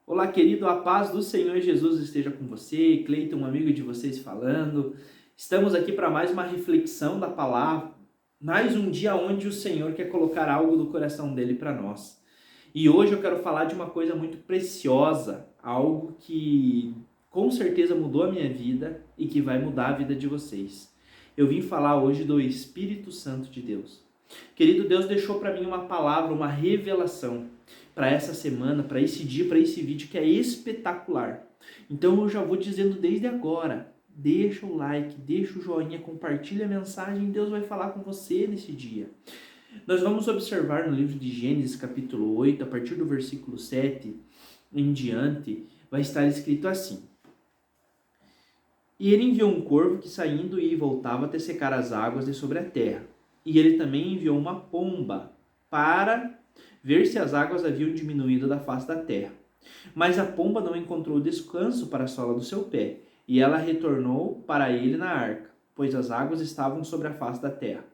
Olá, querido, a paz do Senhor Jesus esteja com você. Cleiton, um amigo de vocês falando. Estamos aqui para mais uma reflexão da palavra, mais um dia onde o Senhor quer colocar algo no coração dele para nós. E hoje eu quero falar de uma coisa muito preciosa, algo que com certeza mudou a minha vida e que vai mudar a vida de vocês. Eu vim falar hoje do Espírito Santo de Deus. Querido, Deus deixou para mim uma palavra, uma revelação para essa semana, para esse dia, para esse vídeo que é espetacular. Então eu já vou dizendo desde agora, deixa o like, deixa o joinha, compartilha a mensagem, Deus vai falar com você nesse dia. Nós vamos observar no livro de Gênesis capítulo 8, a partir do versículo 7 em diante, vai estar escrito assim: E ele enviou um corvo que saindo ia e voltava até secar as águas de sobre a terra. E ele também enviou uma pomba para ver se as águas haviam diminuído da face da terra. Mas a pomba não encontrou descanso para a sola do seu pé, e ela retornou para ele na arca, pois as águas estavam sobre a face da terra.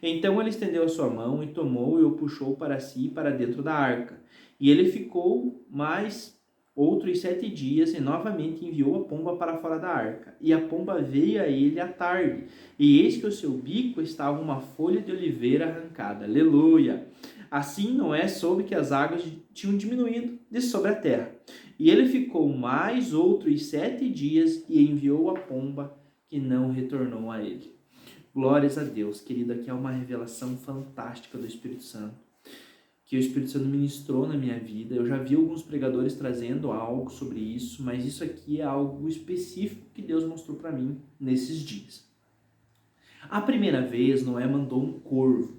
Então ele estendeu a sua mão e tomou e o puxou para si para dentro da arca. E ele ficou mais outros 7 dias e novamente enviou a pomba para fora da arca. E a pomba veio a ele à tarde, e eis que o seu bico estava uma folha de oliveira arrancada. Aleluia! Assim Noé soube que as águas tinham diminuído de sobre a terra. E ele ficou mais outros 7 dias e enviou a pomba, que não retornou a ele. Glórias a Deus, querido, aqui é uma revelação fantástica do Espírito Santo, que o Espírito Santo ministrou na minha vida. Eu já vi alguns pregadores trazendo algo sobre isso, mas isso aqui é algo específico que Deus mostrou para mim nesses dias. A primeira vez, Noé mandou um corvo.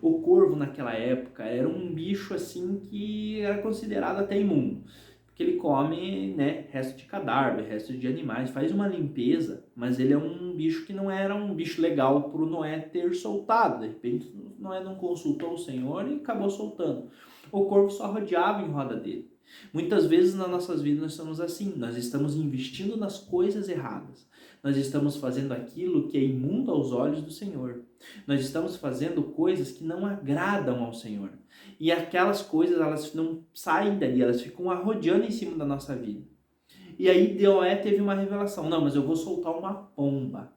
O corvo, naquela época, era um bicho assim que era considerado até imundo, porque ele come, resto de cadáver, resto de animais, faz uma limpeza, mas ele é um bicho que não era um bicho legal para o Noé ter soltado. De repente, Noé não consultou o Senhor e acabou soltando. O corvo só rodeava em roda dele. Muitas vezes nas nossas vidas nós somos assim, nós estamos investindo nas coisas erradas. Nós estamos fazendo aquilo que é imundo aos olhos do Senhor. Nós estamos fazendo coisas que não agradam ao Senhor. E aquelas coisas, elas não saem dali, elas ficam arrodeando em cima da nossa vida. E aí Noé teve uma revelação: não, mas eu vou soltar uma pomba.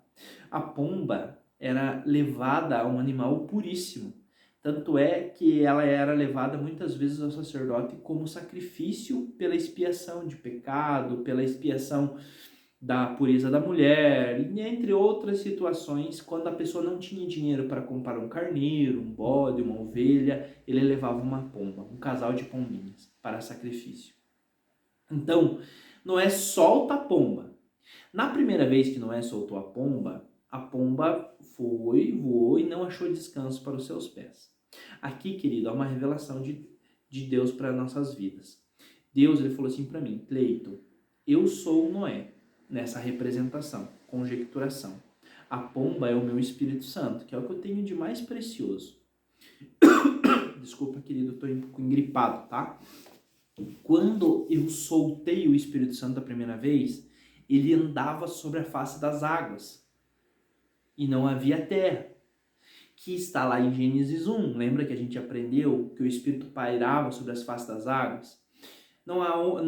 A pomba era levada a um animal puríssimo. Tanto é que ela era levada muitas vezes ao sacerdote como sacrifício pela expiação de pecado, pela expiação da pureza da mulher, e entre outras situações, quando a pessoa não tinha dinheiro para comprar um carneiro, um bode, uma ovelha, ele levava uma pomba, um casal de pombinhas, para sacrifício. Então, Noé solta a pomba. Na primeira vez que Noé soltou a pomba foi, voou e não achou descanso para os seus pés. Aqui, querido, há uma revelação de Deus para nossas vidas. Deus, ele falou assim para mim: Cleiton, eu sou Noé nessa representação, conjecturação. A pomba é o meu Espírito Santo, que é o que eu tenho de mais precioso. Desculpa, querido, eu estou engripado, tá? Quando eu soltei o Espírito Santo da primeira vez, ele andava sobre a face das águas e não havia terra, que está lá em Gênesis 1. Lembra que a gente aprendeu que o Espírito pairava sobre as faces das águas? Não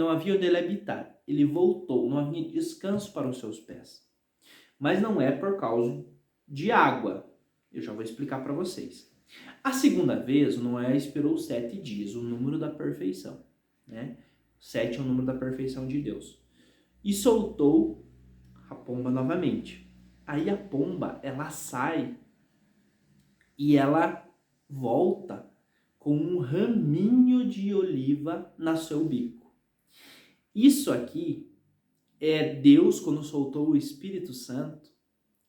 havia onde ele habitar. Ele voltou, não havia descanso para os seus pés. Mas não é por causa de água. Eu já vou explicar para vocês. A segunda vez, Noé esperou 7 dias, o número da perfeição. 7 é o número da perfeição de Deus. E soltou a pomba novamente. Aí a pomba, ela sai e ela volta com um raminho de oliva no seu bico. Isso aqui é Deus, quando soltou o Espírito Santo,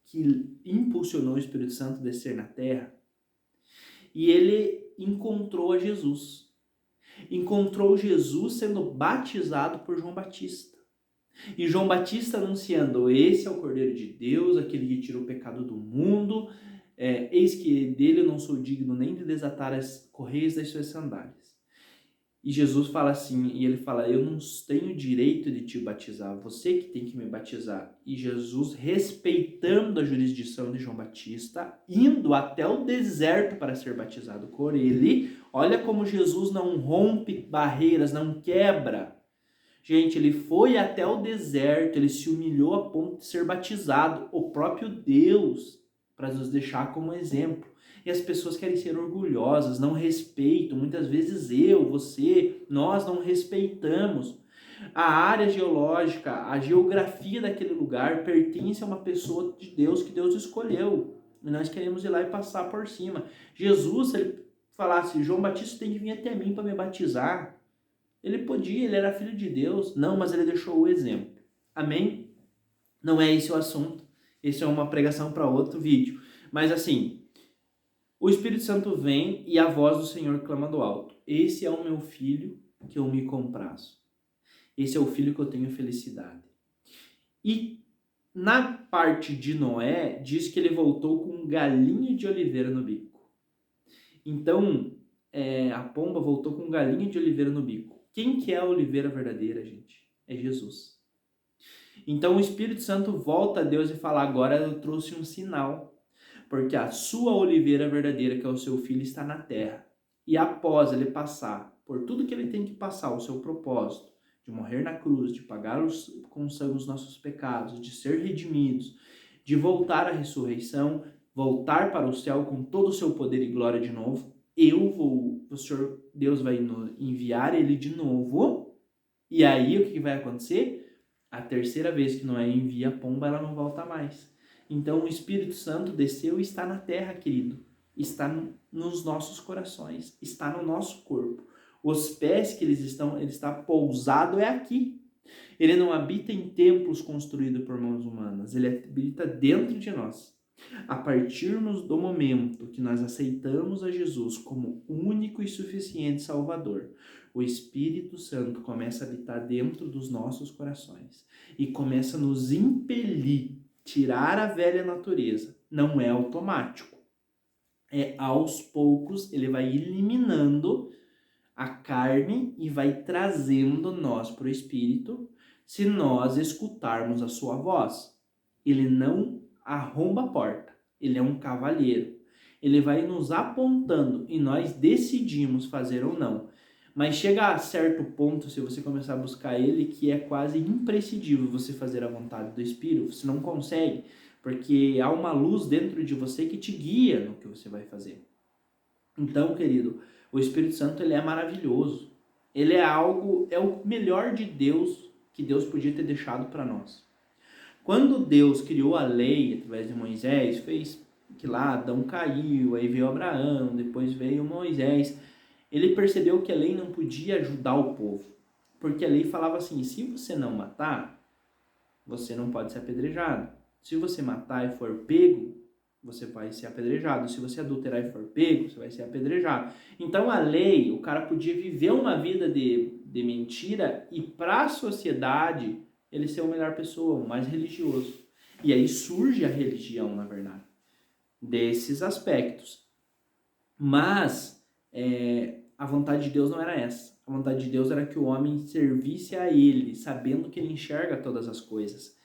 que impulsionou o Espírito Santo a descer na terra, e ele encontrou a Jesus. Encontrou Jesus sendo batizado por João Batista. E João Batista anunciando: esse é o Cordeiro de Deus, aquele que tira o pecado do mundo. Eis que dele eu não sou digno nem de desatar as correias das suas sandálias. E Jesus fala assim, e ele fala: eu não tenho direito de te batizar, você que tem que me batizar. E Jesus, respeitando a jurisdição de João Batista, indo até o deserto para ser batizado por ele. Olha como Jesus não rompe barreiras, não quebra Gente, ele foi até o deserto, ele se humilhou a ponto de ser batizado, o próprio Deus, para nos deixar como exemplo. E as pessoas querem ser orgulhosas, não respeitam. Muitas vezes você, nós não respeitamos. A área geológica, a geografia daquele lugar pertence a uma pessoa de Deus que Deus escolheu. E nós queremos ir lá e passar por cima. Jesus, se ele falasse, João Batista tem que vir até mim para me batizar, ele podia, ele era filho de Deus. Não, mas ele deixou o exemplo. Amém? Não é esse o assunto. Esse é uma pregação para outro vídeo. Mas assim, o Espírito Santo vem e a voz do Senhor clama do alto. Esse é o meu filho que eu me comprazo. Esse é o filho que eu tenho felicidade. E na parte de Noé, diz que ele voltou com um galinho de oliveira no bico. Então, a pomba voltou com um galinho de oliveira no bico. Quem que é a oliveira verdadeira, gente? É Jesus. Então o Espírito Santo volta a Deus e fala, agora eu trouxe um sinal. Porque a sua oliveira verdadeira, que é o seu filho, está na terra. E após ele passar por tudo que ele tem que passar, o seu propósito, de morrer na cruz, de pagar com sangue os nossos pecados, de ser redimidos, de voltar à ressurreição, voltar para o céu com todo o seu poder e glória de novo, o Senhor Deus vai enviar ele de novo, e aí o que vai acontecer? A terceira vez que Noé envia a pomba, ela não volta mais. Então o Espírito Santo desceu e está na terra, querido. Está nos nossos corações, está no nosso corpo. Os pés que ele está pousado é aqui. Ele não habita em templos construídos por mãos humanas, ele habita dentro de nós. A partir do momento que nós aceitamos a Jesus como único e suficiente Salvador, o Espírito Santo começa a habitar dentro dos nossos corações e começa a nos impelir, tirar a velha natureza. Não é automático. Aos poucos, ele vai eliminando a carne e vai trazendo nós para o Espírito, se nós escutarmos a sua voz. Ele não arromba a porta, ele é um cavalheiro. Ele vai nos apontando e nós decidimos fazer ou não. Mas chega a certo ponto, se você começar a buscar ele, que é quase imprescindível você fazer a vontade do Espírito. Você não consegue, porque há uma luz dentro de você que te guia no que você vai fazer. Então, querido, o Espírito Santo, ele é maravilhoso. Ele é o melhor de Deus que Deus podia ter deixado para nós. Quando Deus criou a lei através de Moisés, fez que lá Adão caiu, aí veio Abraão, depois veio Moisés. Ele percebeu que a lei não podia ajudar o povo, porque a lei falava assim, se você não matar, você não pode ser apedrejado. Se você matar e for pego, você vai ser apedrejado. Se você adulterar e for pego, você vai ser apedrejado. Então a lei, o cara podia viver uma vida de mentira e para a sociedade ele ser a melhor pessoa, o mais religioso. E aí surge a religião, na verdade, desses aspectos. Mas a vontade de Deus não era essa. A vontade de Deus era que o homem servisse a ele, sabendo que ele enxerga todas as coisas.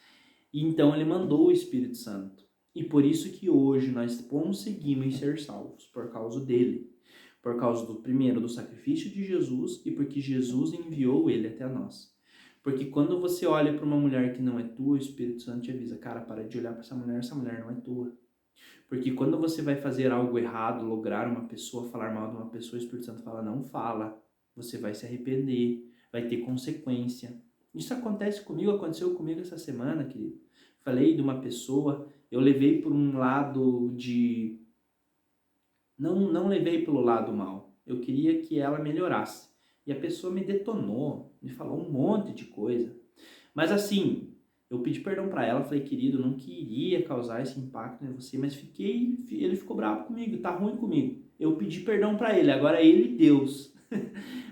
E então ele mandou o Espírito Santo. E por isso que hoje nós conseguimos ser salvos, por causa dele. Por causa do sacrifício de Jesus e porque Jesus enviou ele até nós. Porque quando você olha para uma mulher que não é tua, o Espírito Santo te avisa, cara, para de olhar para essa mulher não é tua. Porque quando você vai fazer algo errado, lograr uma pessoa, falar mal de uma pessoa, o Espírito Santo fala, não fala, você vai se arrepender, vai ter consequência. Isso aconteceu comigo essa semana, querido. Falei de uma pessoa, eu levei por um lado de... Não levei pelo lado mal, eu queria que ela melhorasse. E a pessoa me detonou, me falou um monte de coisa. Mas assim, eu pedi perdão para ela, falei, querido, eu não queria causar esse impacto em você, mas ele ficou bravo comigo, tá ruim comigo. Eu pedi perdão para ele, agora ele Deus.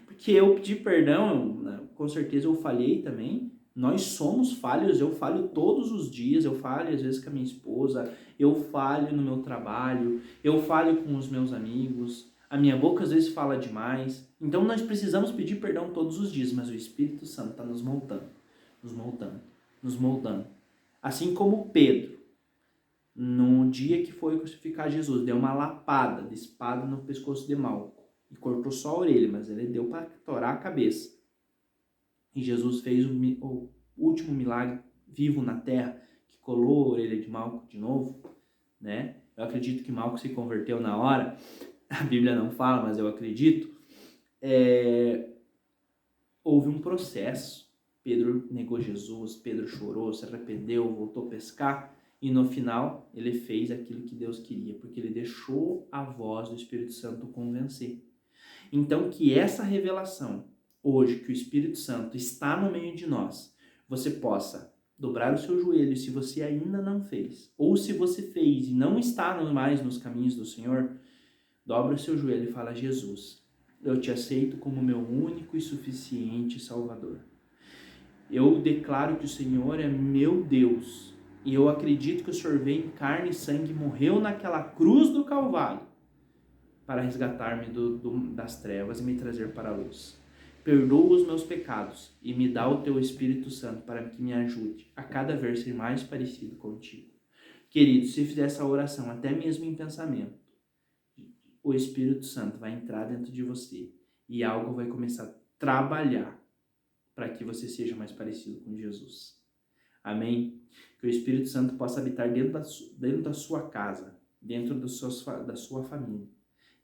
Porque eu pedi perdão, com certeza eu falhei também. Nós somos falhos, eu falho todos os dias, eu falho às vezes com a minha esposa, eu falho no meu trabalho, eu falho com os meus amigos, a minha boca às vezes fala demais. Então nós precisamos pedir perdão todos os dias, mas o Espírito Santo está nos moldando. Assim como Pedro, no dia que foi crucificar Jesus, deu uma lapada de espada no pescoço de Malco e cortou só a orelha, mas ele deu para torar a cabeça. E Jesus fez o último milagre vivo na terra, que colou a orelha de Malco de novo, né? Eu acredito que Malco se converteu na hora, a Bíblia não fala, mas eu acredito. Houve um processo. Pedro negou Jesus, Pedro chorou, se arrependeu, voltou a pescar, e no final ele fez aquilo que Deus queria, porque ele deixou a voz do Espírito Santo convencer. Então, que essa revelação, hoje, que o Espírito Santo está no meio de nós, você possa dobrar o seu joelho, se você ainda não fez, ou se você fez e não está mais nos caminhos do Senhor, dobra o seu joelho e fala: Jesus, eu te aceito como meu único e suficiente Salvador. Eu declaro que o Senhor é meu Deus, e eu acredito que o Senhor veio em carne e sangue, morreu naquela cruz do Calvário, para resgatar-me das trevas e me trazer para a luz. Perdoa os meus pecados e me dá o teu Espírito Santo para que me ajude a cada vez ser mais parecido contigo. Querido, se fizer essa oração até mesmo em pensamento, o Espírito Santo vai entrar dentro de você e algo vai começar a trabalhar para que você seja mais parecido com Jesus. Amém? Que o Espírito Santo possa habitar dentro da sua casa, dentro da sua família,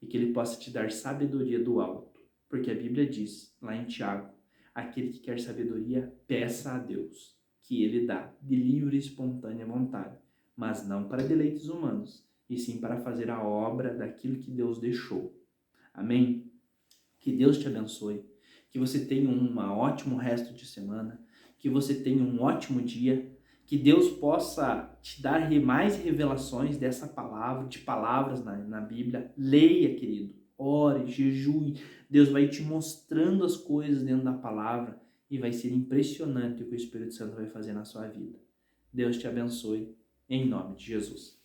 e que ele possa te dar sabedoria do alto, porque a Bíblia diz, lá em Tiago, aquele que quer sabedoria, peça a Deus, que ele dá de livre e espontânea vontade, mas não para deleites humanos, e sim para fazer a obra daquilo que Deus deixou. Amém? Que Deus te abençoe, que você tenha um ótimo resto de semana, que você tenha um ótimo dia, que Deus possa te dar mais revelações dessa palavra, de palavras na Bíblia. Leia, querido, ore, jejue. Deus vai te mostrando as coisas dentro da palavra e vai ser impressionante o que o Espírito Santo vai fazer na sua vida. Deus te abençoe, em nome de Jesus.